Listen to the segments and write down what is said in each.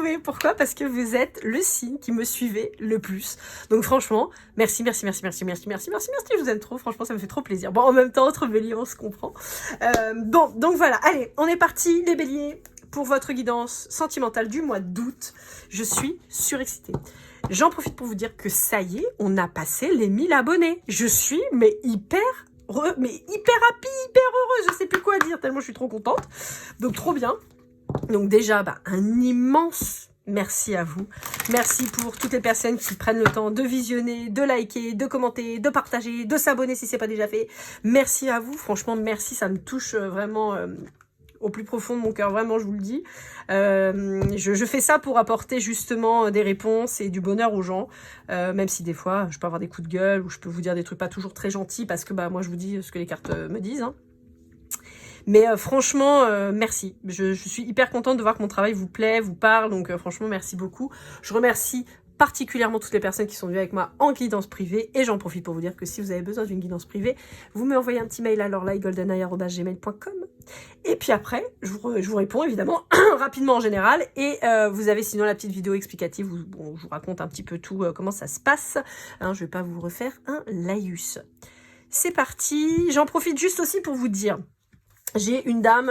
oui, pourquoi? Parce que vous êtes le signe qui me suivait le plus. Donc franchement, merci, je vous aime trop, franchement ça me fait trop plaisir. Bon, en même temps, entre béliers, on se comprend. Bon, donc voilà, allez, on est parti les béliers pour votre guidance sentimentale du mois d'août. Je suis surexcitée. J'en profite pour vous dire que ça y est, on a passé les 1000 abonnés. Je suis hyper happy, hyper heureuse, je sais plus quoi dire tellement je suis trop contente. Donc trop bien. Donc déjà, un immense merci à vous. Merci pour toutes les personnes qui prennent le temps de visionner, de liker, de commenter, de partager, de s'abonner si c'est pas déjà fait. Merci à vous, franchement merci, ça me touche vraiment au plus profond de mon cœur, vraiment je vous le dis. Je fais ça pour apporter justement des réponses et du bonheur aux gens, même si des fois je peux avoir des coups de gueule ou je peux vous dire des trucs pas toujours très gentils parce que moi je vous dis ce que les cartes me disent. Hein. Mais franchement, merci. Je suis hyper contente de voir que mon travail vous plaît, vous parle. Donc franchement, merci beaucoup. Je remercie particulièrement toutes les personnes qui sont venues avec moi en guidance privée. Et j'en profite pour vous dire que si vous avez besoin d'une guidance privée, vous m'envoyez un petit mail à lorlaigoldeneye@gmail.com. Et puis après, je vous réponds évidemment rapidement en général. Et vous avez sinon la petite vidéo explicative où je vous raconte un petit peu tout, comment ça se passe. Hein, je vais pas vous refaire un laïus. C'est parti. J'en profite juste aussi pour vous dire... J'ai une dame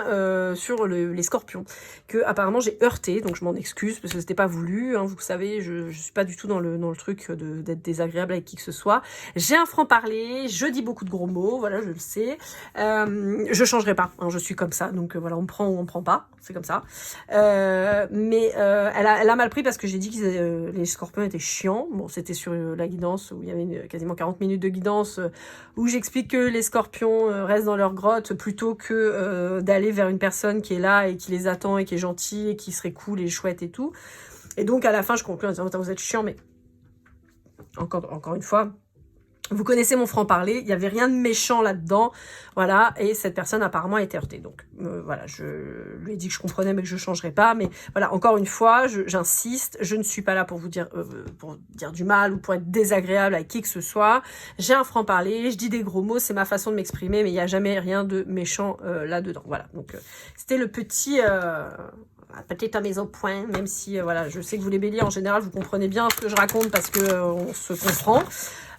sur les scorpions que apparemment j'ai heurté, donc je m'en excuse parce que c'était pas voulu, hein, vous savez, je suis pas du tout dans le truc d'être désagréable avec qui que ce soit. J'ai un franc-parler, je dis beaucoup de gros mots, voilà, je le sais. Je changerai pas, hein, je suis comme ça, donc voilà, on me prend ou on me prend pas, c'est comme ça. Mais elle a mal pris parce que j'ai dit que les scorpions étaient chiants. Bon, c'était sur la guidance où il y avait quasiment 40 minutes de guidance où j'explique que les scorpions restent dans leur grotte plutôt que d'aller vers une personne qui est là et qui les attend et qui est gentille et qui serait cool et chouette et tout. Et donc à la fin je conclue en disant vous êtes chiant, mais encore une fois, vous connaissez mon franc-parler, il n'y avait rien de méchant là-dedans, voilà, et cette personne apparemment a été heurtée. Donc voilà, je lui ai dit que je comprenais mais que je ne changerais pas, mais voilà, encore une fois, j'insiste, je ne suis pas là pour vous dire du mal ou pour être désagréable avec qui que ce soit. J'ai un franc-parler, je dis des gros mots, c'est ma façon de m'exprimer, mais il n'y a jamais rien de méchant là-dedans. Voilà, donc c'était le petit... peut-être à mes au point, même si voilà, je sais que vous les béliers en général vous comprenez bien ce que je raconte parce que on se comprend.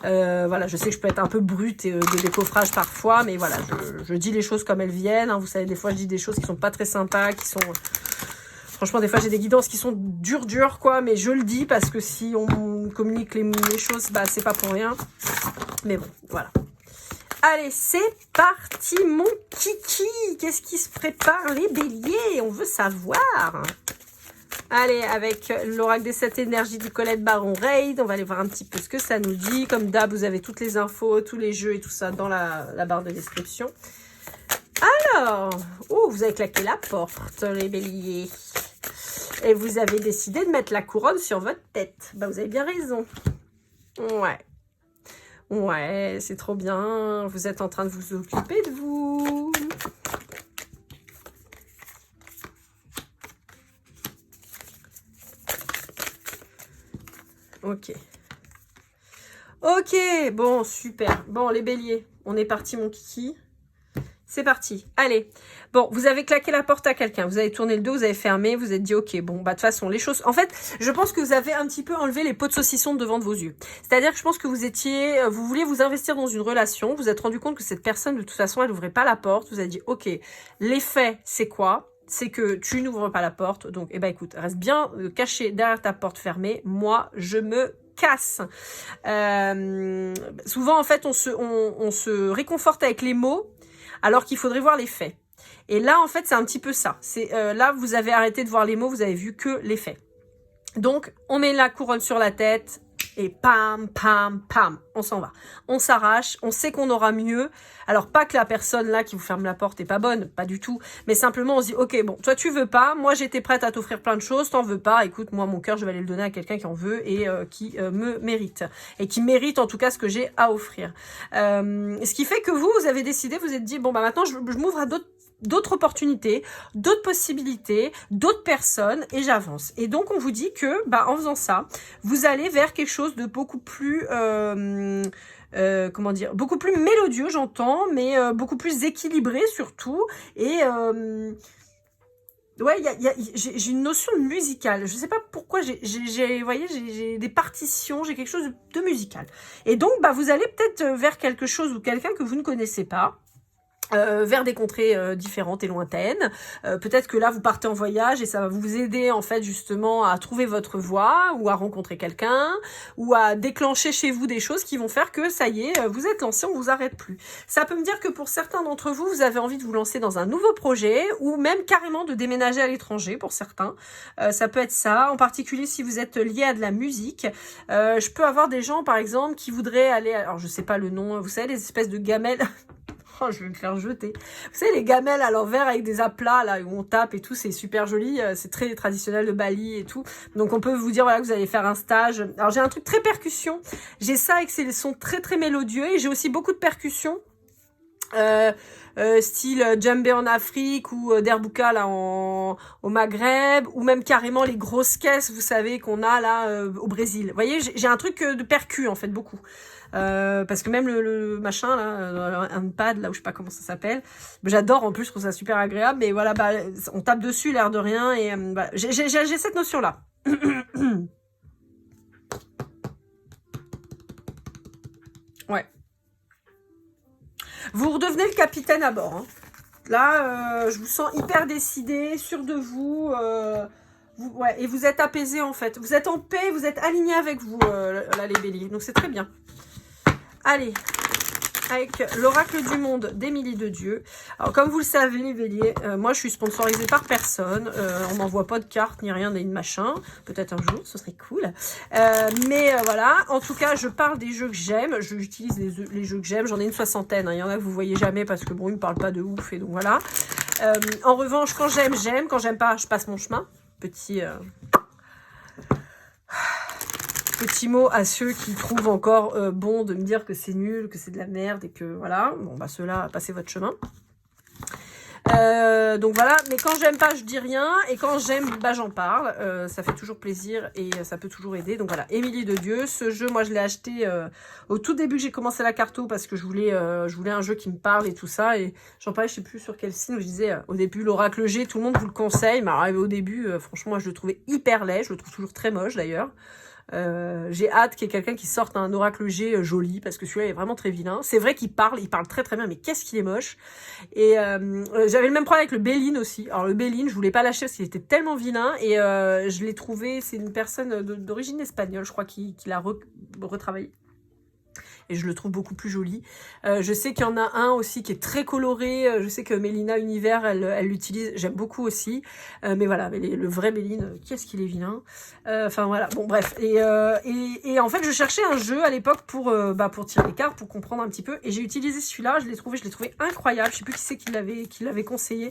Voilà, je sais que je peux être un peu brute et de décoffrage parfois, mais voilà, je dis les choses comme elles viennent. Hein, vous savez, des fois je dis des choses qui sont pas très sympas, qui sont... Franchement, des fois j'ai des guidances qui sont dures quoi, mais je le dis parce que si on communique les choses, c'est pas pour rien. Mais bon, voilà. Allez, c'est parti, mon kiki. Qu'est-ce qui se prépare, les béliers? On veut savoir. Allez, avec l'oracle des 7 énergies de Colette Baron-Reid, on va aller voir un petit peu ce que ça nous dit. Comme d'hab, vous avez toutes les infos, tous les jeux et tout ça dans la barre de description. Alors, vous avez claqué la porte, les béliers. Et vous avez décidé de mettre la couronne sur votre tête. Vous avez bien raison. Ouais, c'est trop bien. Vous êtes en train de vous occuper de vous. Ok, bon, super. Bon, les béliers, on est parti, mon kiki. C'est parti. Allez. Bon, vous avez claqué la porte à quelqu'un. Vous avez tourné le dos, vous avez fermé, vous êtes dit, ok, bon, de toute façon, les choses... En fait, je pense que vous avez un petit peu enlevé les pots de saucisson devant de vos yeux. C'est-à-dire que je pense que vous vouliez vous investir dans une relation, vous êtes rendu compte que cette personne, de toute façon, elle n'ouvrait pas la porte. Vous avez dit, ok, les faits, c'est quoi? C'est que tu n'ouvres pas la porte. Donc, écoute, reste bien caché derrière ta porte fermée. Moi, je me casse. Souvent, en fait, on se réconforte avec les mots, alors qu'il faudrait voir les faits. Et là, en fait, c'est un petit peu ça. Là, vous avez arrêté de voir les mots, vous avez vu que les faits. Donc, on met la couronne sur la tête et pam, pam, pam, on s'en va. On s'arrache, on sait qu'on aura mieux. Alors, pas que la personne là qui vous ferme la porte est pas bonne, pas du tout. Mais simplement, on se dit, ok, bon, toi tu veux pas, moi j'étais prête à t'offrir plein de choses, t'en veux pas. Écoute, moi mon cœur, je vais aller le donner à quelqu'un qui en veut et qui me mérite. Et qui mérite en tout cas ce que j'ai à offrir. Ce qui fait que vous avez décidé, vous êtes dit, bon, maintenant je m'ouvre à d'autres opportunités, d'autres possibilités, d'autres personnes et j'avance. Et donc on vous dit que en faisant ça, vous allez vers quelque chose de beaucoup plus beaucoup plus mélodieux, j'entends, mais beaucoup plus équilibré surtout et Ouais, j'ai une notion de musicale. Je sais pas pourquoi vous voyez, j'ai des partitions, j'ai quelque chose de musical. Et donc, bah, vous allez peut-être vers quelque chose ou quelqu'un que vous ne connaissez pas. Vers des contrées différentes et lointaines. Peut-être que là, vous partez en voyage et ça va vous aider, en fait, justement, à trouver votre voie ou à rencontrer quelqu'un ou à déclencher chez vous des choses qui vont faire que, ça y est, vous êtes lancé, on vous arrête plus. Ça peut me dire que pour certains d'entre vous, vous avez envie de vous lancer dans un nouveau projet ou même carrément de déménager à l'étranger pour certains. Ça peut être ça, en particulier si vous êtes lié à de la musique. Je peux avoir des gens, par exemple, qui voudraient aller, alors je sais pas le nom, vous savez, les espèces de gamelles... Oh, je vais me faire jeter. Vous savez, les gamelles à l'envers avec des aplats, là, où on tape et tout, c'est super joli. C'est très traditionnel de Bali et tout. Donc, on peut vous dire, voilà, que vous allez faire un stage. Alors, j'ai un truc très percussion. J'ai ça avec ces sons très, très mélodieux. Et j'ai aussi beaucoup de percussions. Style djembé en Afrique ou derbouka là au Maghreb, ou même carrément les grosses caisses, vous savez, qu'on a là au Brésil. Vous voyez, j'ai un truc de percu, en fait, beaucoup. Parce que même le machin là, un pad là, où je sais pas comment ça s'appelle, j'adore, en plus je trouve ça super agréable, mais voilà, bah, on tape dessus l'air de rien, et bah, j'ai cette notion là. Ouais. Vous redevenez le capitaine à bord, hein. Là, je vous sens hyper décidé, sûr de vous, ouais, et vous êtes apaisé, en fait. Vous êtes en paix, vous êtes aligné avec vous, là, les béliers. Donc, c'est très bien. Allez, avec l'oracle du monde d'Émilie de Dieu. Alors, comme vous le savez, les béliers, moi, je suis sponsorisée par personne. On m'envoie pas de cartes, ni rien, ni de machin. Peut-être un jour, ce serait cool. Mais voilà, en tout cas, je parle des jeux que j'aime. J'utilise les jeux que j'aime. J'en ai une 60aine. Hein. Il y en a que vous voyez jamais parce que, bon, ils me parlent pas de ouf. Et donc, voilà. En revanche, quand j'aime, j'aime. Quand j'aime pas, je passe mon chemin. Petit mot à ceux qui trouvent encore bon de me dire que c'est nul, que c'est de la merde et que voilà. Bon, bah ceux-là, passez votre chemin. Donc voilà, mais quand j'aime pas, je dis rien, et quand j'aime, bah j'en parle. Ça fait toujours plaisir et ça peut toujours aider. Donc voilà, Émilie de Dieu, ce jeu, moi je l'ai acheté au tout début que j'ai commencé la carto parce que je voulais un jeu qui me parle et tout ça, et j'en parlais, je sais plus sur quel signe, où je disais au début l'oracle G, tout le monde vous le conseille, mais alors, au début, franchement, moi je le trouvais hyper laid, je le trouve toujours très moche d'ailleurs. J'ai hâte qu'il y ait quelqu'un qui sorte un oracle G joli, parce que celui-là est vraiment très vilain. C'est vrai qu'il parle très très bien, mais qu'est-ce qu'il est moche. Et j'avais le même problème avec le Béline aussi. Alors le Béline, je voulais pas l'acheter parce qu'il était tellement vilain, et je l'ai trouvé, c'est une personne d'origine espagnole, je crois, qui l'a retravaillé. Et je le trouve beaucoup plus joli. Je sais qu'il y en a un aussi qui est très coloré. Je sais que Mélina Univers, elle l'utilise. J'aime beaucoup aussi. Mais voilà, mais le vrai Méline, qu'est-ce qu'il est vilain. Enfin voilà, bon bref. Et en fait, je cherchais un jeu à l'époque pour tirer les cartes, pour comprendre un petit peu. Et j'ai utilisé celui-là, je l'ai trouvé incroyable. Je sais plus qui c'est qui l'avait conseillé.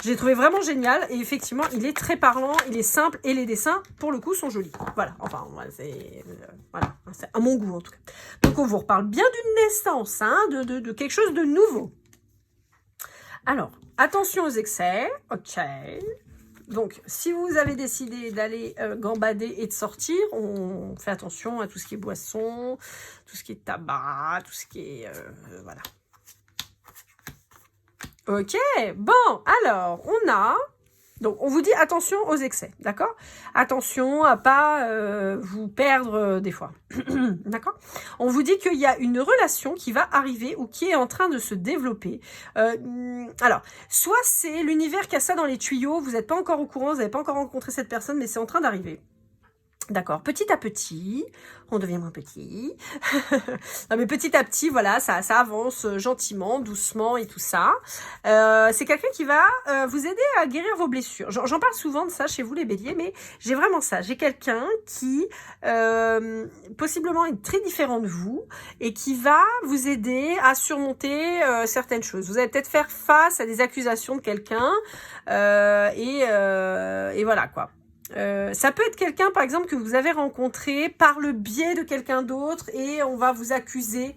Je l'ai trouvé vraiment génial. Et effectivement, il est très parlant, il est simple. Et les dessins, pour le coup, sont jolis. Voilà, enfin, c'est à mon goût en tout cas. Donc on vous reparle bien d'une naissance, hein, de quelque chose de nouveau. Alors, attention aux excès, ok. Donc, si vous avez décidé d'aller gambader et de sortir, on fait attention à tout ce qui est boisson, tout ce qui est tabac, tout ce qui est... voilà. Ok, bon, alors, on a... Donc, on vous dit attention aux excès, d'accord? Attention à pas vous perdre des fois, d'accord? On vous dit qu'il y a une relation qui va arriver ou qui est en train de se développer. Alors, soit c'est l'univers qui a ça dans les tuyaux, vous n'êtes pas encore au courant, vous n'avez pas encore rencontré cette personne, mais c'est en train d'arriver. D'accord, petit à petit, on devient moins petit. Non, mais petit à petit, voilà, ça avance gentiment, doucement et tout ça. C'est quelqu'un qui va vous aider à guérir vos blessures. J'en parle souvent de ça chez vous les béliers, mais j'ai vraiment ça. J'ai quelqu'un qui possiblement est très différent de vous et qui va vous aider à surmonter certaines choses. Vous allez peut-être faire face à des accusations de quelqu'un et voilà quoi. Ça peut être quelqu'un, par exemple, que vous avez rencontré par le biais de quelqu'un d'autre et on va vous accuser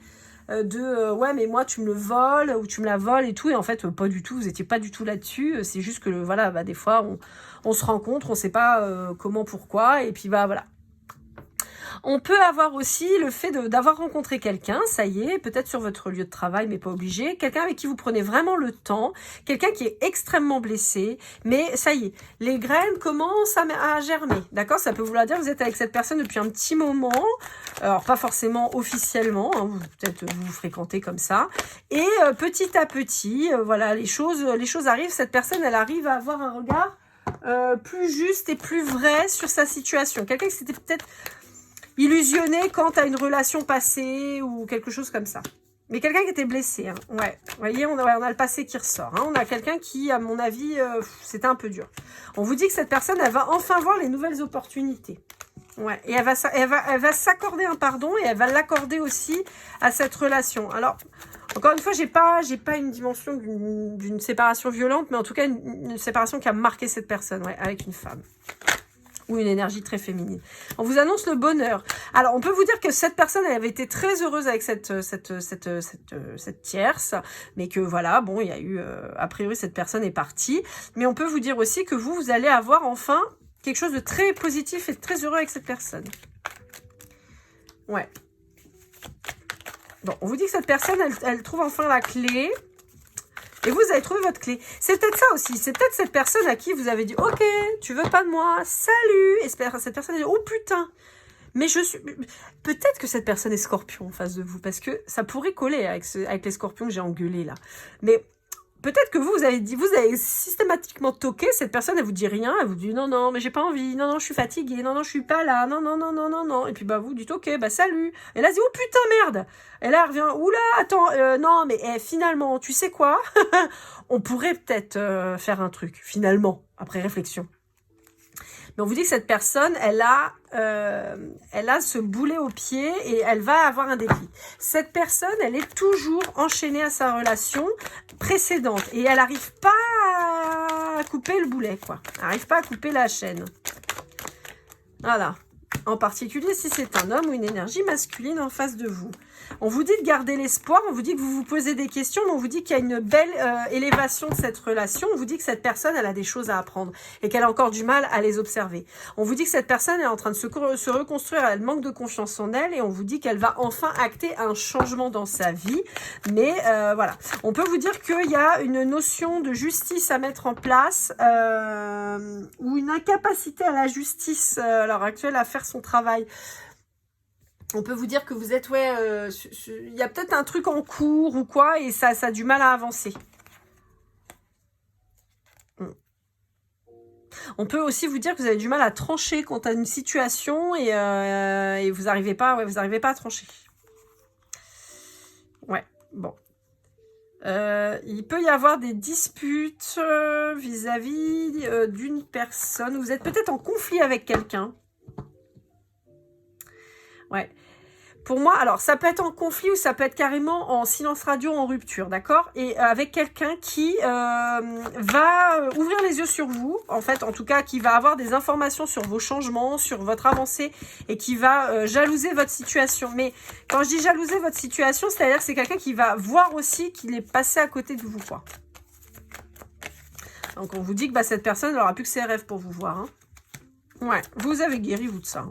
ouais, mais moi tu me le voles ou tu me la voles et tout, et en fait pas du tout, vous étiez pas du tout là-dessus. C'est juste que voilà, des fois on se rencontre, on sait pas comment, pourquoi, et puis voilà. On peut avoir aussi le fait d'avoir rencontré quelqu'un, ça y est, peut-être sur votre lieu de travail, mais pas obligé, quelqu'un avec qui vous prenez vraiment le temps, quelqu'un qui est extrêmement blessé, mais ça y est, les graines commencent à germer, d'accord? Ça peut vouloir dire que vous êtes avec cette personne depuis un petit moment, alors pas forcément officiellement, hein, peut-être vous fréquentez comme ça, et petit à petit, voilà, les choses arrivent, cette personne, elle arrive à avoir un regard plus juste et plus vrai sur sa situation. Quelqu'un qui s'était peut-être illusionné quant à une relation passée ou quelque chose comme ça. Mais quelqu'un qui était blessé. Hein. Ouais, vous voyez, on a le passé qui ressort. Hein. On a quelqu'un qui, à mon avis, c'était un peu dur. On vous dit que cette personne, elle va enfin voir les nouvelles opportunités. Ouais, et elle va s'accorder un pardon et elle va l'accorder aussi à cette relation. Alors, encore une fois, j'ai pas une dimension d'une séparation violente, mais en tout cas, une séparation qui a marqué cette personne, ouais, avec une femme. Ou une énergie très féminine. On vous annonce le bonheur. Alors, on peut vous dire que cette personne, elle avait été très heureuse avec cette tierce, mais que voilà, bon, il y a eu, a priori, cette personne est partie. Mais on peut vous dire aussi que vous allez avoir enfin quelque chose de très positif et de très heureux avec cette personne. Ouais. Bon, on vous dit que cette personne, elle trouve enfin la clé. Et vous avez trouvé votre clé. C'est peut-être ça aussi. C'est peut-être cette personne à qui vous avez dit « Ok, tu veux pas de moi, salut !» Et cette personne a dit « Oh putain !» Mais je suis... Peut-être que cette personne est scorpion en face de vous. Parce que ça pourrait coller avec les scorpions que j'ai engueulés là. Mais peut-être que vous avez systématiquement toqué. Cette personne, elle vous dit rien. Elle vous dit « Non, non, mais j'ai pas envie. Non, non, je suis fatiguée. Non, non, je suis pas là. Non, non, non, non, non, non. » Et puis bah vous dites « Ok, bah salut !» Et là, elle dit « Oh putain, merde !» Et là, elle revient, oula, attends, non, mais finalement, tu sais quoi? On pourrait peut-être faire un truc, finalement, après réflexion. Mais on vous dit que cette personne, elle a ce boulet au pied et elle va avoir un déclic. Cette personne, elle est toujours enchaînée à sa relation précédente et elle n'arrive pas à couper le boulet, quoi. Elle n'arrive pas à couper la chaîne. Voilà. En particulier si c'est un homme ou une énergie masculine en face de vous. On vous dit de garder l'espoir, on vous dit que vous vous posez des questions, mais on vous dit qu'il y a une belle élévation de cette relation. On vous dit que cette personne, elle a des choses à apprendre et qu'elle a encore du mal à les observer. On vous dit que cette personne est en train de se reconstruire, elle manque de confiance en elle et on vous dit qu'elle va enfin acter un changement dans sa vie. Mais voilà, on peut vous dire qu'il y a une notion de justice à mettre en place ou une incapacité à la justice à l'heure actuelle à faire son travail. On peut vous dire que vous êtes, ouais, il y a peut-être un truc en cours ou quoi, et ça a du mal à avancer. On peut aussi vous dire que vous avez du mal à trancher quant à une situation et vous n'arrivez pas, ouais, à trancher. Ouais, bon. Il peut y avoir des disputes vis-à-vis d'une personne. Vous êtes peut-être en conflit avec quelqu'un. Ouais. Pour moi, alors ça peut être en conflit ou ça peut être carrément en silence radio, en rupture, d'accord? Et avec quelqu'un qui va ouvrir les yeux sur vous, en fait, en tout cas, qui va avoir des informations sur vos changements, sur votre avancée, et qui va jalouser votre situation. Mais quand je dis jalouser votre situation, c'est-à-dire que c'est quelqu'un qui va voir aussi qu'il est passé à côté de vous, quoi. Donc on vous dit que bah, cette personne n'aura plus que ses rêves pour vous voir. Hein. Ouais, vous avez guéri, vous, de ça. Hein.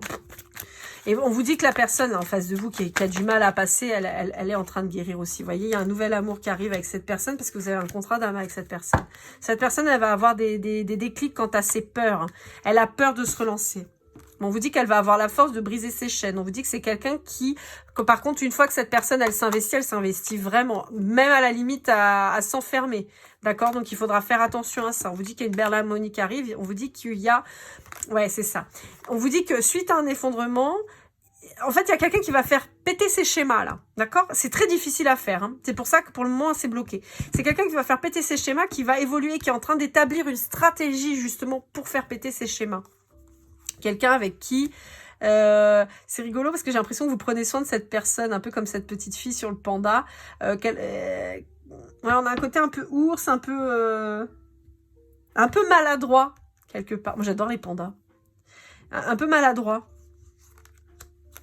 Et on vous dit que la personne là, en face de vous qui a du mal à passer, elle est en train de guérir aussi. Vous voyez, il y a un nouvel amour qui arrive avec cette personne parce que vous avez un contrat d'âme avec cette personne. Cette personne, elle va avoir des déclics quant à ses peurs. Elle a peur de se relancer. On vous dit qu'elle va avoir la force de briser ses chaînes. On vous dit que c'est quelqu'un que par contre, une fois que cette personne, elle s'investit vraiment, même à la limite à s'enfermer. D'accord? Donc, il faudra faire attention à ça. On vous dit qu'il y a une belle harmonie qui arrive. On vous dit qu'il y a... Ouais, c'est ça. On vous dit que suite à un effondrement, en fait, il y a quelqu'un qui va faire péter ses schémas, là. D'accord? C'est très difficile à faire. Hein. C'est pour ça que pour le moment, c'est bloqué. C'est quelqu'un qui va faire péter ses schémas, qui va évoluer, qui est en train d'établir une stratégie, justement, pour faire péter ses schémas. Quelqu'un avec qui... c'est rigolo parce que j'ai l'impression que vous prenez soin de cette personne, un peu comme cette petite fille sur le panda. Ouais, on a un côté un peu ours, un peu maladroit, quelque part. Moi, j'adore les pandas. Un peu maladroit.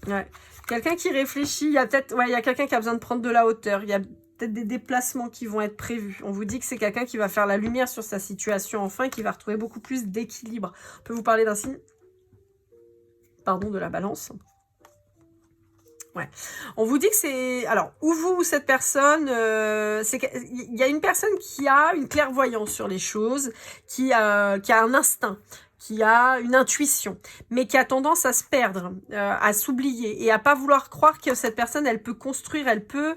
Ouais. Quelqu'un qui réfléchit. Il y a peut-être, ouais, il y a quelqu'un qui a besoin de prendre de la hauteur. Il y a peut-être des déplacements qui vont être prévus. On vous dit que c'est quelqu'un qui va faire la lumière sur sa situation enfin, qui va retrouver beaucoup plus d'équilibre. On peut vous parler d'un signe, pardon, de la balance. Ouais. On vous dit que c'est... Alors, ou vous ou cette personne, il y a une personne qui a une clairvoyance sur les choses, qui a un instinct, qui a une intuition, mais qui a tendance à se perdre, à s'oublier et à pas vouloir croire que cette personne, elle peut construire, elle peut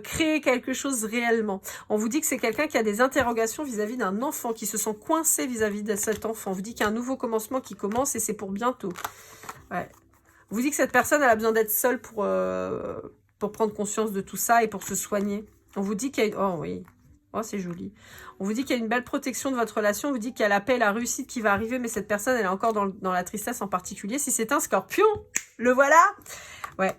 créer quelque chose réellement. On vous dit que c'est quelqu'un qui a des interrogations vis-à-vis d'un enfant, qui se sent coincé vis-à-vis de cet enfant. On vous dit qu'il y a un nouveau commencement qui commence et c'est pour bientôt. Ouais. On vous dit que cette personne, elle a besoin d'être seule pour prendre conscience de tout ça et pour se soigner. On vous dit qu'il y a... Oh oui, oh c'est joli. On vous dit qu'il y a une belle protection de votre relation. On vous dit qu'il y a la paix et la réussite qui va arriver, mais cette personne, elle est encore dans la tristesse en particulier. Si c'est un scorpion, le voilà. Ouais,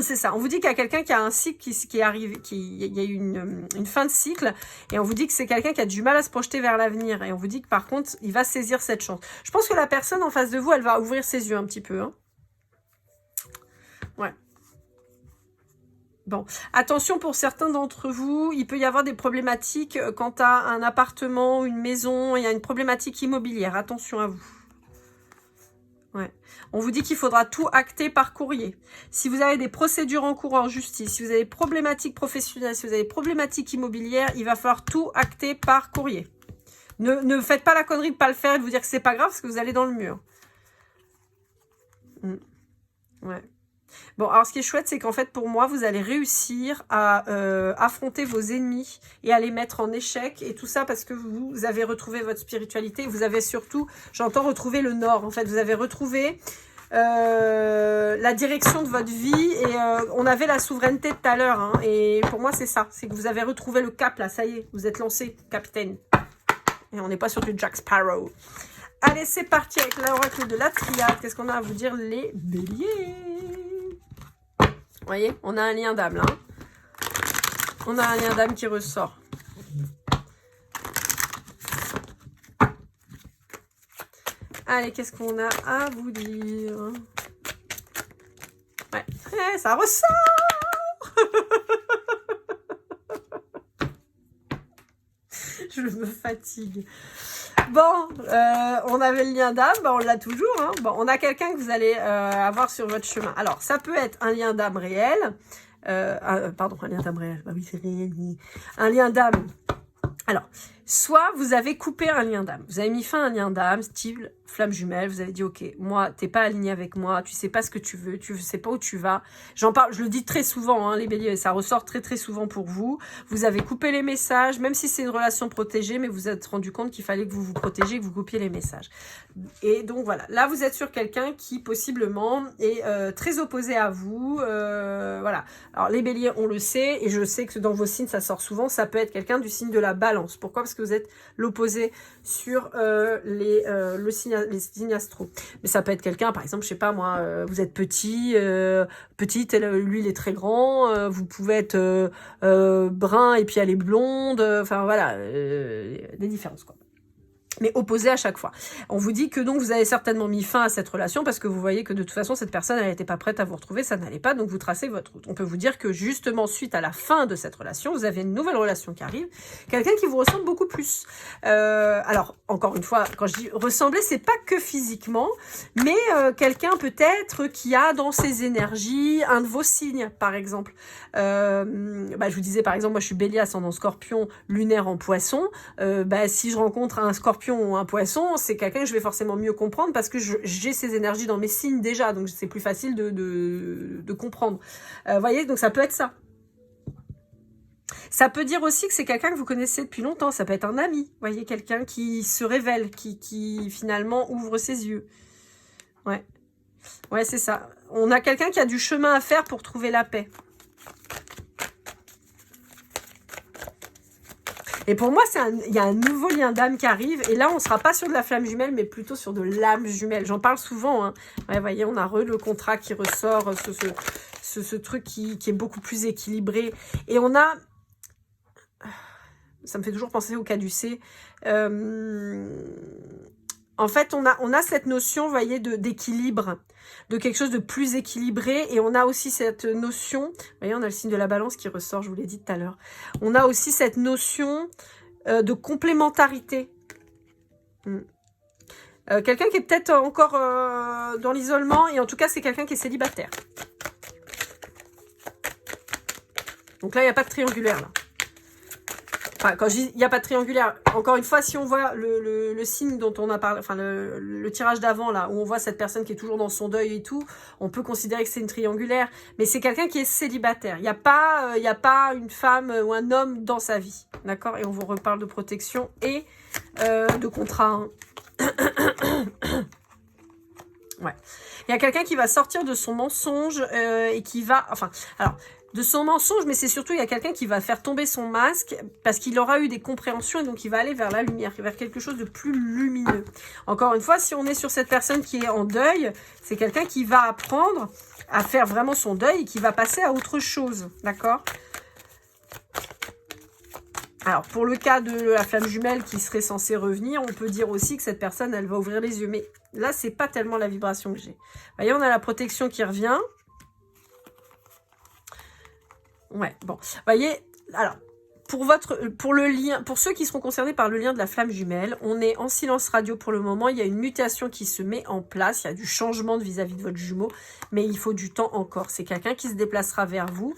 c'est ça. On vous dit qu'il y a quelqu'un qui a un cycle qui est arrivé, il y a eu une fin de cycle, et on vous dit que c'est quelqu'un qui a du mal à se projeter vers l'avenir. Et on vous dit que par contre, il va saisir cette chance. Je pense que la personne en face de vous, elle va ouvrir ses yeux un petit peu, hein. Ouais. Bon, attention pour certains d'entre vous, il peut y avoir des problématiques quant à un appartement, une maison, il y a une problématique immobilière, attention à vous. Ouais. On vous dit qu'il faudra tout acter par courrier. Si vous avez des procédures en cours en justice, si vous avez des problématiques professionnelles, si vous avez des problématiques immobilières, il va falloir tout acter par courrier. Ne faites pas la connerie de ne pas le faire et de vous dire que c'est pas grave parce que vous allez dans le mur. Ouais. Bon, alors ce qui est chouette, c'est qu'en fait, pour moi, vous allez réussir à affronter vos ennemis et à les mettre en échec et tout ça parce que vous avez retrouvé votre spiritualité. Vous avez surtout, j'entends, retrouver le nord. En fait, vous avez retrouvé la direction de votre vie et on avait la souveraineté tout à l'heure. Hein, et pour moi, c'est ça. C'est que vous avez retrouvé le cap, là. Ça y est, vous êtes lancé, capitaine. Et on n'est pas sur du Jack Sparrow. Allez, c'est parti avec l'oracle de la triade. Qu'est-ce qu'on a à vous dire, les béliers? Vous voyez, on a un lien d'âme là. On a un lien d'âme qui ressort. Allez, qu'est-ce qu'on a à vous dire? Ouais, ça ressort. Je me fatigue. Bon, on avait le lien d'âme, on l'a toujours. Hein. Bon, on a quelqu'un que vous allez avoir sur votre chemin. Alors, ça peut être un lien d'âme réel. Pardon, un lien d'âme réel. Bah oui, c'est réel. Un lien d'âme. Alors, soit vous avez coupé un lien d'âme. Vous avez mis fin à un lien d'âme, style flamme jumelle. Vous avez dit, ok, moi, t'es pas aligné avec moi. Tu sais pas ce que tu veux. Tu sais pas où tu vas. J'en parle, je le dis très souvent, hein, les béliers. Ça ressort très, très souvent pour vous. Vous avez coupé les messages, même si c'est une relation protégée, mais vous vous êtes rendu compte qu'il fallait que vous vous protégiez, que vous coupiez les messages. Et donc, voilà. Là, vous êtes sur quelqu'un qui, possiblement, est très opposé à vous. Voilà. Alors, les béliers, on le sait. Et je sais que dans vos signes, ça sort souvent. Ça peut être quelqu'un du signe de la balance. Pourquoi? Parce que vous êtes l'opposé sur les signes astro. Mais ça peut être quelqu'un, par exemple, je sais pas moi, vous êtes petite, lui il est très grand, vous pouvez être brun et puis elle est blonde, enfin voilà, des différences quoi. Mais opposé à chaque fois. On vous dit que donc vous avez certainement mis fin à cette relation parce que vous voyez que de toute façon cette personne elle n'était pas prête à vous retrouver, ça n'allait pas, donc vous tracez votre route. On peut vous dire que justement suite à la fin de cette relation, vous avez une nouvelle relation qui arrive, quelqu'un qui vous ressemble beaucoup plus. Alors encore une fois, quand je dis ressembler, c'est pas que physiquement, mais quelqu'un peut-être qui a dans ses énergies un de vos signes, par exemple. Je vous disais par exemple, moi je suis bélier ascendant scorpion, lunaire en poisson. Si je rencontre un scorpion ou un poisson, c'est quelqu'un que je vais forcément mieux comprendre parce que j'ai ces énergies dans mes signes déjà, donc c'est plus facile de comprendre. Voyez, donc ça peut être ça. Ça peut dire aussi que c'est quelqu'un que vous connaissez depuis longtemps, ça peut être un ami, voyez, quelqu'un qui se révèle, qui finalement ouvre ses yeux. Ouais, c'est ça. On a quelqu'un qui a du chemin à faire pour trouver la paix. Et pour moi, il y a un nouveau lien d'âme qui arrive. Et là, on ne sera pas sur de la flamme jumelle, mais plutôt sur de l'âme jumelle. J'en parle souvent. Hein. Ouais, voyez, on a le contrat qui ressort, ce truc qui est beaucoup plus équilibré. Et on a... Ça me fait toujours penser au caducée. En fait, on a cette notion, vous voyez, d'équilibre, de quelque chose de plus équilibré. Et on a aussi cette notion, vous voyez, on a le signe de la balance qui ressort, je vous l'ai dit tout à l'heure. On a aussi cette notion de complémentarité. Quelqu'un qui est peut-être encore dans l'isolement, et en tout cas, c'est quelqu'un qui est célibataire. Donc là, il n'y a pas de triangulaire, là. Enfin, quand je dis il n'y a pas de triangulaire, encore une fois, si on voit le signe dont on a parlé, enfin le tirage d'avant, là, où on voit cette personne qui est toujours dans son deuil et tout, on peut considérer que c'est une triangulaire, mais c'est quelqu'un qui est célibataire. Il n'y a pas une femme ou un homme dans sa vie, d'accord? Et on vous reparle de protection et de contrat. Hein. Ouais. Il y a quelqu'un qui va sortir de son mensonge et qui va... Enfin, alors... de son mensonge, mais c'est surtout, il y a quelqu'un qui va faire tomber son masque parce qu'il aura eu des compréhensions et donc il va aller vers la lumière, vers quelque chose de plus lumineux. Encore une fois, si on est sur cette personne qui est en deuil, c'est quelqu'un qui va apprendre à faire vraiment son deuil et qui va passer à autre chose, d'accord? Alors, pour le cas de la flamme jumelle qui serait censée revenir, on peut dire aussi que cette personne, elle va ouvrir les yeux. Mais là, c'est pas tellement la vibration que j'ai. Vous voyez, on a la protection qui revient. Ouais, bon. Vous voyez, alors, pour le lien, pour ceux qui seront concernés par le lien de la flamme jumelle, on est en silence radio pour le moment. Il y a une mutation qui se met en place. Il y a du changement vis-à-vis de votre jumeau, mais il faut du temps encore. C'est quelqu'un qui se déplacera vers vous.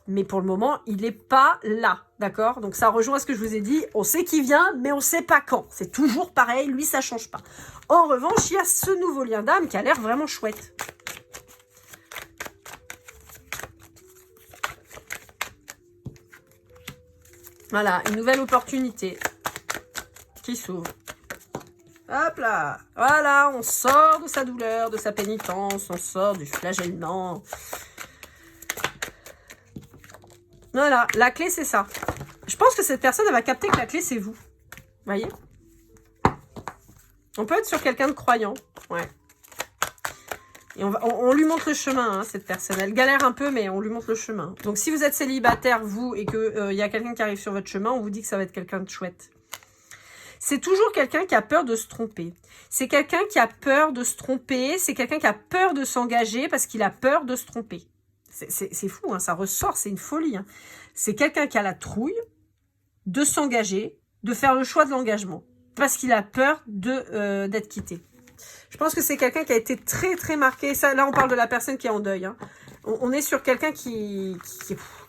Mais pour le moment, il n'est pas là, d'accord? Donc ça rejoint ce que je vous ai dit. On sait qu'il vient, mais on ne sait pas quand. C'est toujours pareil, lui, ça ne change pas. En revanche, il y a ce nouveau lien d'âme qui a l'air vraiment chouette. Voilà, une nouvelle opportunité qui s'ouvre. Hop là, voilà, on sort de sa douleur, de sa pénitence, on sort du flagellement. Voilà, la clé, c'est ça. Je pense que cette personne, elle va capter que la clé, c'est vous. Vous voyez? On peut être sur quelqu'un de croyant. Ouais. Et on lui montre le chemin, hein, cette personne. Elle galère un peu, mais on lui montre le chemin. Donc, si vous êtes célibataire, vous, et qu'il y a quelqu'un qui arrive sur votre chemin, on vous dit que ça va être quelqu'un de chouette. C'est toujours quelqu'un qui a peur de se tromper. C'est quelqu'un qui a peur de se tromper. C'est quelqu'un qui a peur de s'engager parce qu'il a peur de se tromper. C'est fou, hein, ça ressort, c'est une folie. Hein. C'est quelqu'un qui a la trouille de s'engager, de faire le choix de l'engagement, parce qu'il a peur d'être quitté. Je pense que c'est quelqu'un qui a été très très marqué. Ça, là, on parle de la personne qui est en deuil. Hein. On est sur quelqu'un qui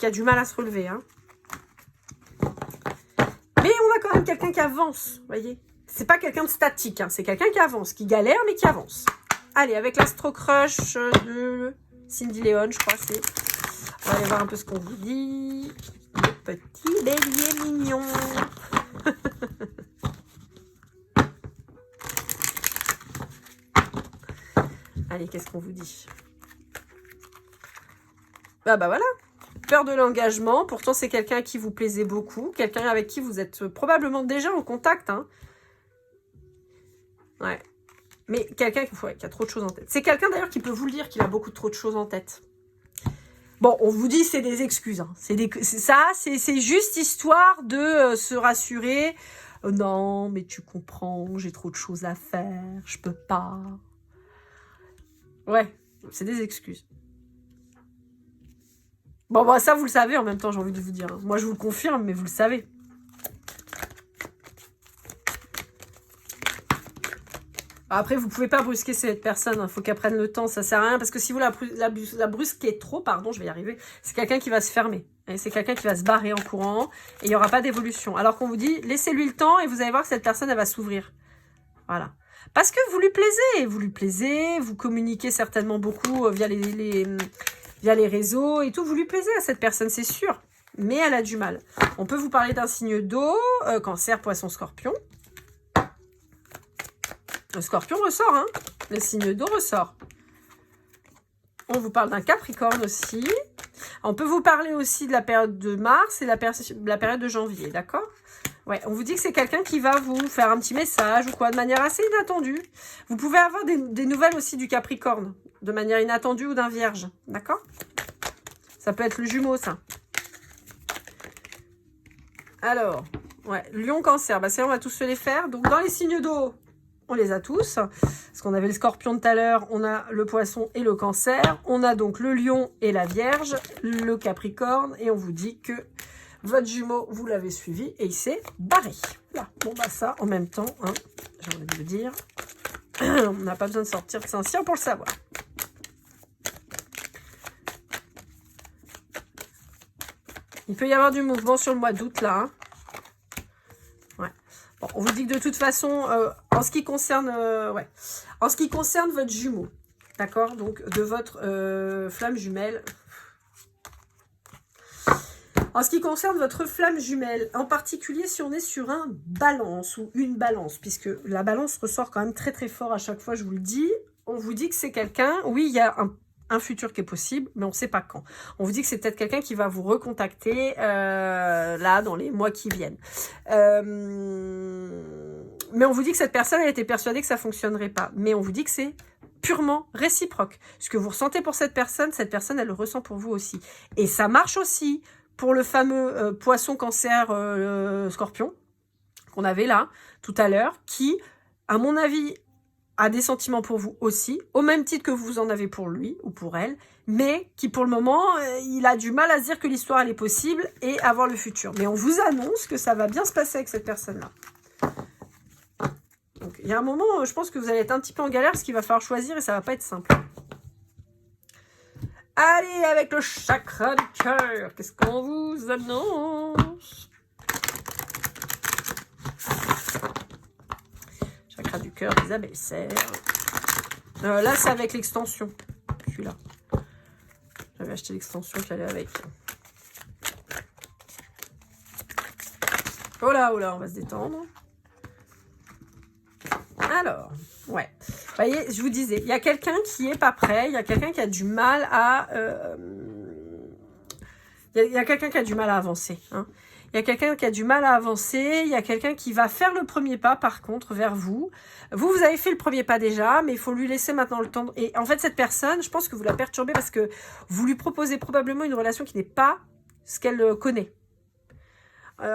a du mal à se relever. Hein. Mais on a quand même quelqu'un qui avance, vous voyez. C'est pas quelqu'un de statique, hein. C'est quelqu'un qui avance, qui galère, mais qui avance. Allez, avec l'Astro Crush de... Cindy Léon, je crois, c'est... On va aller voir un peu ce qu'on vous dit. Le petit bélier mignon. Allez, qu'est-ce qu'on vous dit? Bah voilà. Peur de l'engagement. Pourtant, c'est quelqu'un à qui vous plaisez beaucoup. Quelqu'un avec qui vous êtes probablement déjà en contact. Hein. Ouais. Mais quelqu'un qui a trop de choses en tête. C'est quelqu'un d'ailleurs qui peut vous le dire qu'il a beaucoup trop de choses en tête. Bon, on vous dit c'est des excuses. Hein. C'est juste histoire de se rassurer. Non, mais tu comprends, j'ai trop de choses à faire, je peux pas. Ouais, c'est des excuses. Bon, bah, ça vous le savez en même temps, j'ai envie de vous dire. Hein. Moi, je vous le confirme, mais vous le savez. Après, vous ne pouvez pas brusquer cette personne. Il faut qu'elle prenne le temps. Ça ne sert à rien. Parce que si vous la brusquez trop, pardon, je vais y arriver, c'est quelqu'un qui va se fermer. C'est quelqu'un qui va se barrer en courant. Et il n'y aura pas d'évolution. Alors qu'on vous dit, laissez-lui le temps et vous allez voir que cette personne, elle va s'ouvrir. Voilà. Parce que vous lui plaisez. Vous lui plaisez. Vous communiquez certainement beaucoup via les réseaux et tout. Vous lui plaisez à cette personne, c'est sûr. Mais elle a du mal. On peut vous parler d'un signe d'eau. Cancer, poisson, scorpion. Le scorpion ressort, hein. Le signe d'eau ressort. On vous parle d'un capricorne aussi. On peut vous parler aussi de la période de mars et la période de janvier, d'accord? Ouais, on vous dit que c'est quelqu'un qui va vous faire un petit message ou quoi, de manière assez inattendue. Vous pouvez avoir des nouvelles aussi du capricorne, de manière inattendue ou d'un vierge, d'accord? Ça peut être le jumeau, ça. Alors, ouais, lion, cancer, bah ça, on va tous se les faire. Donc, dans les signes d'eau, on les a tous, parce qu'on avait le scorpion tout à l'heure, on a le poisson et le cancer, on a donc le lion et la vierge, le capricorne, et on vous dit que votre jumeau, vous l'avez suivi, et il s'est barré. Là, bon bah ça, en même temps, hein, j'ai envie de vous dire, on n'a pas besoin de sortir de Saint-Cyr pour le savoir. Il peut y avoir du mouvement sur le mois d'août, là. Hein. Ouais. Bon, on vous dit que de toute façon, en ce qui concerne, en ce qui concerne votre jumeau, d'accord, donc de votre flamme jumelle. En ce qui concerne votre flamme jumelle, en particulier si on est sur un balance ou une balance, puisque la balance ressort quand même très très fort à chaque fois, je vous le dis. On vous dit que c'est quelqu'un, oui, il y a un futur qui est possible, mais on ne sait pas quand. On vous dit que c'est peut-être quelqu'un qui va vous recontacter là, dans les mois qui viennent. Mais on vous dit que cette personne, elle était persuadée que ça ne fonctionnerait pas. Mais on vous dit que c'est purement réciproque. Ce que vous ressentez pour cette personne, elle le ressent pour vous aussi. Et ça marche aussi pour le fameux poisson, cancer, scorpion, qu'on avait là, tout à l'heure, qui, à mon avis, a des sentiments pour vous aussi, au même titre que vous en avez pour lui ou pour elle, mais qui pour le moment, il a du mal à se dire que l'histoire elle est possible et à voir le futur. Mais on vous annonce que ça va bien se passer avec cette personne-là. Donc il y a un moment, je pense que vous allez être un petit peu en galère parce qu'il va falloir choisir et ça va pas être simple. Allez, avec le chakra du cœur, qu'est-ce qu'on vous annonce? Chakra du cœur d'Isabelle Serre. Là, c'est avec l'extension. Celui-là. J'avais acheté l'extension qui allait avec. Oh là, on va se détendre. Alors, ouais. Vous voyez, je vous disais, il y a quelqu'un qui est pas prêt, il y a quelqu'un qui a du mal à... Il y a quelqu'un qui a du mal à avancer. Hein. Il y a quelqu'un qui a du mal à avancer, il y a quelqu'un qui va faire le premier pas, par contre, vers vous. Vous avez fait le premier pas déjà, mais il faut lui laisser maintenant le temps. Et en fait, cette personne, je pense que vous la perturbez parce que vous lui proposez probablement une relation qui n'est pas ce qu'elle connaît.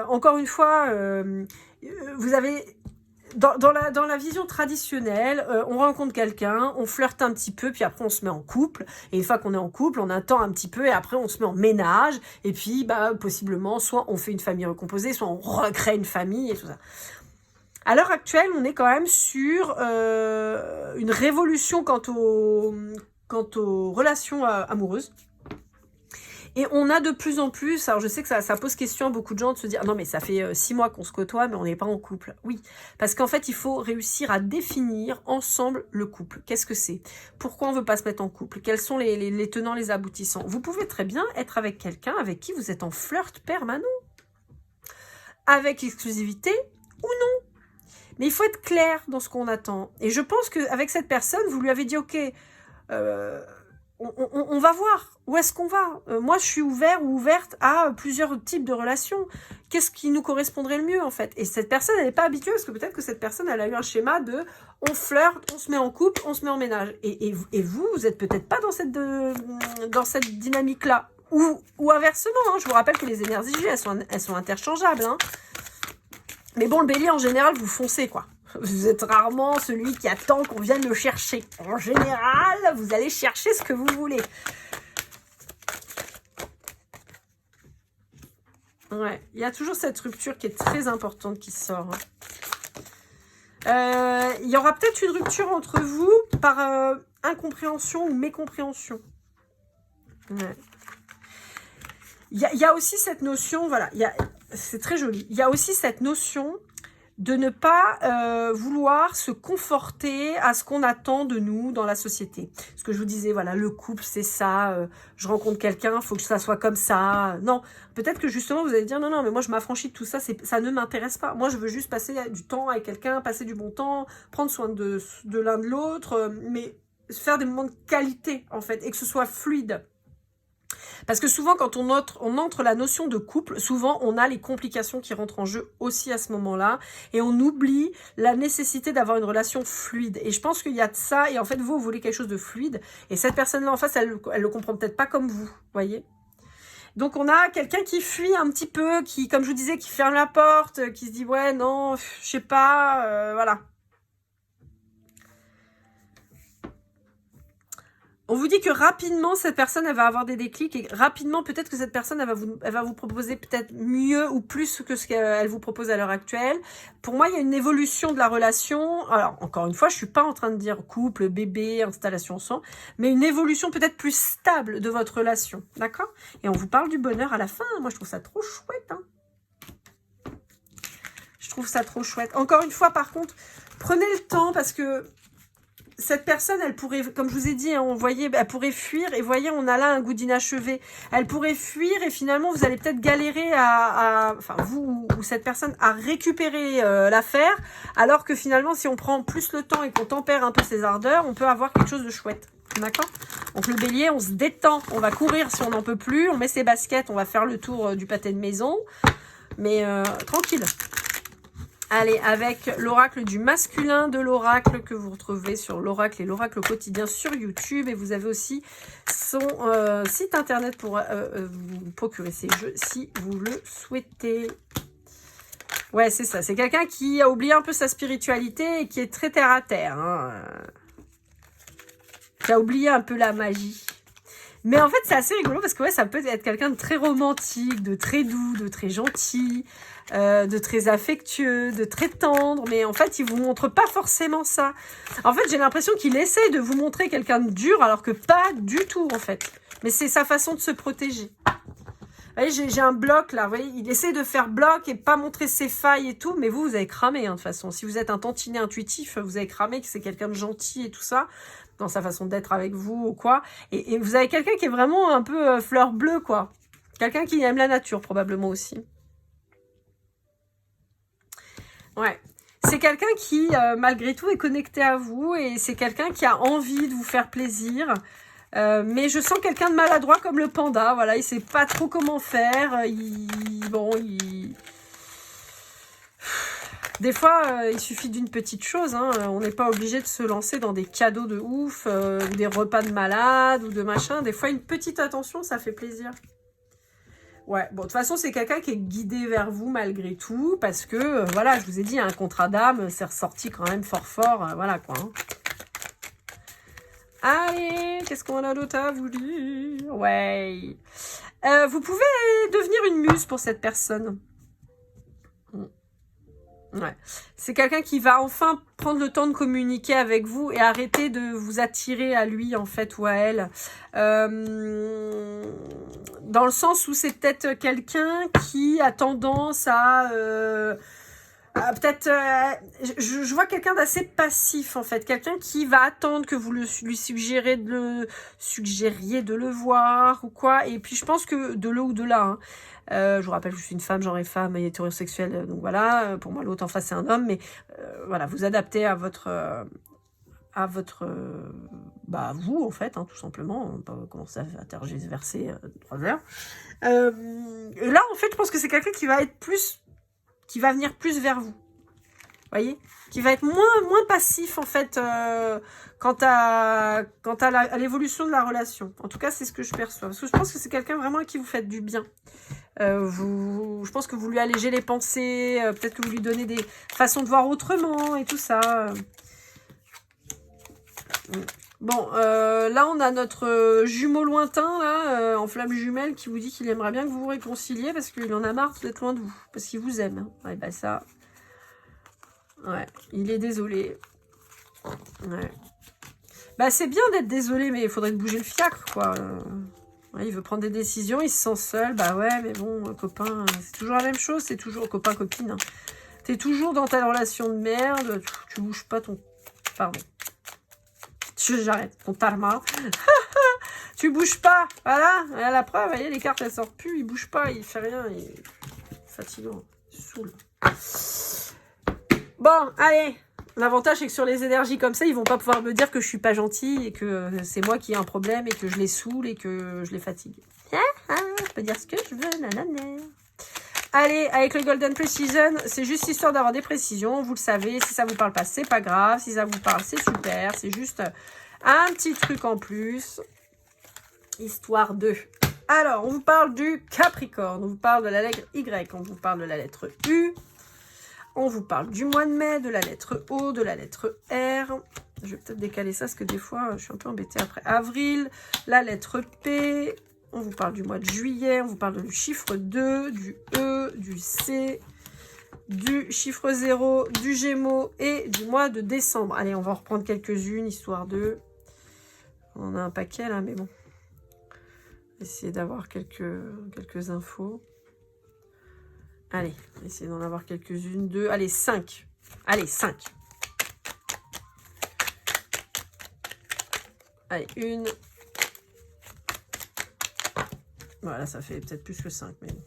Encore une fois, vous avez... Dans la vision traditionnelle, on rencontre quelqu'un, on flirte un petit peu, puis après on se met en couple. Et une fois qu'on est en couple, on attend un petit peu et après on se met en ménage. Et puis, bah, possiblement, soit on fait une famille recomposée, soit on recrée une famille et tout ça. À l'heure actuelle, on est quand même sur une révolution quant aux relations amoureuses. Et on a de plus en plus, alors je sais que ça pose question à beaucoup de gens de se dire « Non mais ça fait 6 mois qu'on se côtoie mais on n'est pas en couple ». Oui, parce qu'en fait il faut réussir à définir ensemble le couple. Qu'est-ce que c'est? Pourquoi on ne veut pas se mettre en couple? Quels sont les tenants, les aboutissants? Vous pouvez très bien être avec quelqu'un avec qui vous êtes en flirt permanent. Avec exclusivité ou non. Mais il faut être clair dans ce qu'on attend. Et je pense qu'avec cette personne, vous lui avez dit « Ok, on va voir où est-ce qu'on va. Moi, je suis ouvert ou ouverte à plusieurs types de relations. Qu'est-ce qui nous correspondrait le mieux, en fait? Et cette personne, elle n'est pas habituée, parce que peut-être que cette personne, elle a eu un schéma de on flirte, on se met en couple, on se met en ménage. Et vous êtes peut-être pas dans cette dynamique-là. Ou inversement, hein. Je vous rappelle que les énergies, elles sont interchangeables. Hein. Mais bon, le bélier, en général, vous foncez, quoi. Vous êtes rarement celui qui attend qu'on vienne le chercher. En général, vous allez chercher ce que vous voulez. Ouais, il y a toujours cette rupture qui est très importante qui sort. Il y aura peut-être une rupture entre vous par incompréhension ou mécompréhension. Ouais. Il y a aussi cette notion, voilà, c'est très joli. Il y a aussi cette notion de ne pas vouloir se conforter à ce qu'on attend de nous dans la société. Ce que je vous disais, voilà, le couple, c'est ça, je rencontre quelqu'un, il faut que ça soit comme ça. Non, peut-être que justement, vous allez dire, non, mais moi, je m'affranchis de tout ça, ça ne m'intéresse pas. Moi, je veux juste passer du temps avec quelqu'un, passer du bon temps, prendre soin de l'un de l'autre, mais faire des moments de qualité, en fait, et que ce soit fluide. Parce que souvent, quand on entre la notion de couple, souvent, on a les complications qui rentrent en jeu aussi à ce moment-là. Et on oublie la nécessité d'avoir une relation fluide. Et je pense qu'il y a de ça. Et en fait, vous voulez quelque chose de fluide. Et cette personne-là en face, elle le comprend peut-être pas comme vous, voyez. Donc, on a quelqu'un qui fuit un petit peu, qui, comme je vous disais, qui ferme la porte, qui se dit, ouais, non, je sais pas, voilà. On vous dit que rapidement, cette personne, elle va avoir des déclics et rapidement, peut-être que cette personne, elle va vous proposer peut-être mieux ou plus que ce qu'elle vous propose à l'heure actuelle. Pour moi, il y a une évolution de la relation. Alors, encore une fois, je suis pas en train de dire couple, bébé, installation sans, mais une évolution peut-être plus stable de votre relation. D'accord? Et on vous parle du bonheur à la fin. Moi, je trouve ça trop chouette. Hein. Je trouve ça trop chouette. Encore une fois, par contre, prenez le temps parce que cette personne, elle pourrait, comme je vous ai dit, hein, on voyait, elle pourrait fuir. Et voyez, on a là un goût d'inachevé. Elle pourrait fuir et finalement, vous allez peut-être galérer enfin, vous ou cette personne, à récupérer l'affaire. Alors que finalement, si on prend plus le temps et qu'on tempère un peu ses ardeurs, on peut avoir quelque chose de chouette. D'accord? Donc le bélier, on se détend. On va courir si on n'en peut plus. On met ses baskets, on va faire le tour du pâté de maison. Mais tranquille. Allez, avec l'oracle du masculin de l'oracle que vous retrouvez sur l'oracle et l'oracle quotidien sur YouTube. Et vous avez aussi son site internet pour vous procurer ces jeux si vous le souhaitez. Ouais, c'est ça. C'est quelqu'un qui a oublié un peu sa spiritualité et qui est très terre à terre. Hein. Qui a oublié un peu la magie. Mais en fait, c'est assez rigolo parce que ouais, ça peut être quelqu'un de très romantique, de très doux, de très gentil, de très affectueux, de très tendre. Mais en fait, il vous montre pas forcément ça. En fait, j'ai l'impression qu'il essaie de vous montrer quelqu'un de dur alors que pas du tout, en fait. Mais c'est sa façon de se protéger. Vous voyez, j'ai un bloc là. Vous voyez, il essaie de faire bloc et pas montrer ses failles et tout. Mais vous avez cramé, hein, de toute façon. Si vous êtes un tantinet intuitif, vous avez cramé que c'est quelqu'un de gentil et tout ça. Dans sa façon d'être avec vous ou quoi. Et vous avez quelqu'un qui est vraiment un peu fleur bleue, quoi. Quelqu'un qui aime la nature, probablement aussi. Ouais. C'est quelqu'un qui, malgré tout, est connecté à vous. Et c'est quelqu'un qui a envie de vous faire plaisir. Mais je sens quelqu'un de maladroit comme le panda. Voilà, il sait pas trop comment faire. Des fois, il suffit d'une petite chose. Hein. On n'est pas obligé de se lancer dans des cadeaux de ouf, ou des repas de malade, ou de machin. Des fois, une petite attention, ça fait plaisir. Ouais, bon, de toute façon, c'est quelqu'un qui est guidé vers vous malgré tout, parce que, voilà, je vous ai dit, un contrat d'âme, c'est ressorti quand même fort, voilà, quoi. Hein. Allez, qu'est-ce qu'on a d'autre à vous dire? Ouais. Vous pouvez devenir une muse pour cette personne. Ouais. C'est quelqu'un qui va enfin prendre le temps de communiquer avec vous et arrêter de vous attirer à lui, en fait, ou à elle. Dans le sens où c'est peut-être quelqu'un qui a tendance à... peut-être... je vois quelqu'un d'assez passif, en fait. Quelqu'un qui va attendre que vous lui suggériez de le voir ou quoi. Et puis, je pense que de là ou de là... Hein, je vous rappelle, je suis une femme, genre et femme et hétérosexuelle, donc voilà, pour moi l'autre en face c'est un homme, mais voilà, vous adaptez à votre vous en fait, hein, tout simplement, on peut pas commencer à tergiverser 3 heures. Et là en fait, je pense que c'est quelqu'un qui va venir plus vers vous, voyez, qui va être moins passif en fait quant à l'évolution de la relation. En tout cas, c'est ce que je perçois, parce que je pense que c'est quelqu'un vraiment à qui vous faites du bien. Je pense que vous lui allégez les pensées, peut-être que vous lui donnez des façons de voir autrement et tout ça. Bon, là on a notre jumeau lointain là, en flamme jumelle, qui vous dit qu'il aimerait bien que vous vous réconciliez parce qu'il en a marre d'être loin de vous, parce qu'il vous aime. Hein. Ouais, bah ça, ouais, il est désolé. Ouais. Bah c'est bien d'être désolé, mais il faudrait bouger le fiacre, quoi. Ouais, il veut prendre des décisions, il se sent seul. Bah ouais, mais bon, copain, c'est toujours la même chose. C'est toujours copain, copine. Hein. T'es toujours dans ta relation de merde. Tu bouges pas ton... Pardon. J'arrête. Ton tarma. Tu bouges pas. Voilà. À la preuve, vous voyez, les cartes, elles sortent plus. Il bouge pas. Il fait rien. Il est fatigant. Il saoule. Bon, allez. L'avantage, c'est que sur les énergies comme ça, ils vont pas pouvoir me dire que je suis pas gentille et que c'est moi qui ai un problème et que je les saoule et que je les fatigue. Je peux dire ce que je veux, nanana. Allez, avec le Golden Precision, c'est juste histoire d'avoir des précisions. Vous le savez, si ça vous parle pas, c'est pas grave. Si ça vous parle, c'est super. C'est juste un petit truc en plus. Histoire de... Alors, on vous parle du Capricorne. On vous parle de la lettre Y. On vous parle de la lettre U. On vous parle du mois de mai, de la lettre O, de la lettre R. Je vais peut-être décaler ça parce que des fois, je suis un peu embêtée après. Avril, la lettre P. On vous parle du mois de juillet. On vous parle du chiffre 2, du E, du C, du chiffre 0, du Gémeaux et du mois de décembre. Allez, on va en reprendre quelques-unes, histoire de... On en a un paquet là, mais bon. Essayer d'avoir quelques infos. Allez, essayez d'en avoir quelques-unes. 2, allez, 5. Allez, 5. Allez, 1. Voilà, ça fait peut-être plus que 5, mais bon.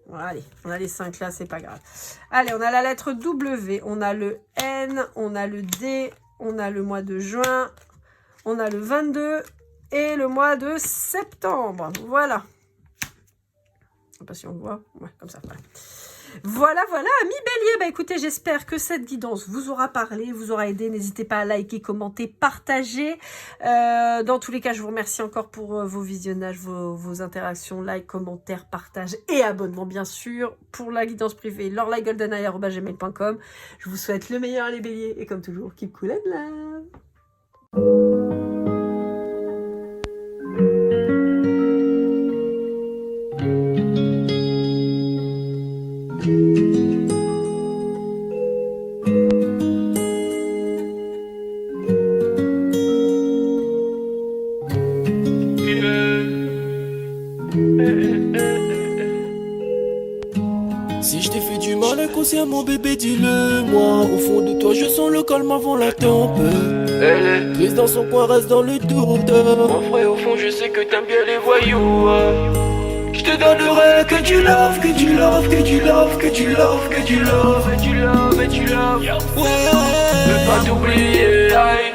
Voilà, allez, on a les 5 là, c'est pas grave. Allez, on a la lettre W, on a le N, on a le D, on a le mois de juin, on a le 22 et le mois de septembre. Voilà. Je sais pas si on le voit. Ouais, comme ça, voilà. Voilà, amis bélier, bah écoutez, j'espère que cette guidance vous aura parlé, vous aura aidé. N'hésitez pas à liker, commenter, partager. Dans tous les cas, je vous remercie encore pour vos visionnages, vos interactions, like, commentaires, partage et abonnement, bien sûr. Pour la guidance privée, lorelai@gmail.com. Je vous souhaite le meilleur, les béliers, et comme toujours, keep cool and love. Si je t'ai fait du mal inconsciemment bébé dis-le moi. Au fond de toi je sens le calme avant la tempête. Elle est triste dans son coin, reste dans le doute. Mon frère au fond je sais que t'aimes bien les voyous. Je te donnerai que du love, que du love, que du love, que du love, que du love, et du love, et du love. Ouais, veux pas t'oublier.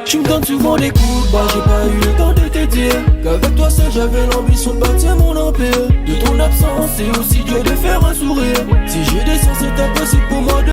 Tu me donnes souvent des coups de barre, j'ai pas eu le temps de te dire qu'avec toi seul j'avais l'ambition de bâtir mon empire. De ton absence c'est aussi dur de faire un sourire. Si j'ai des sens c'est impossible pour moi de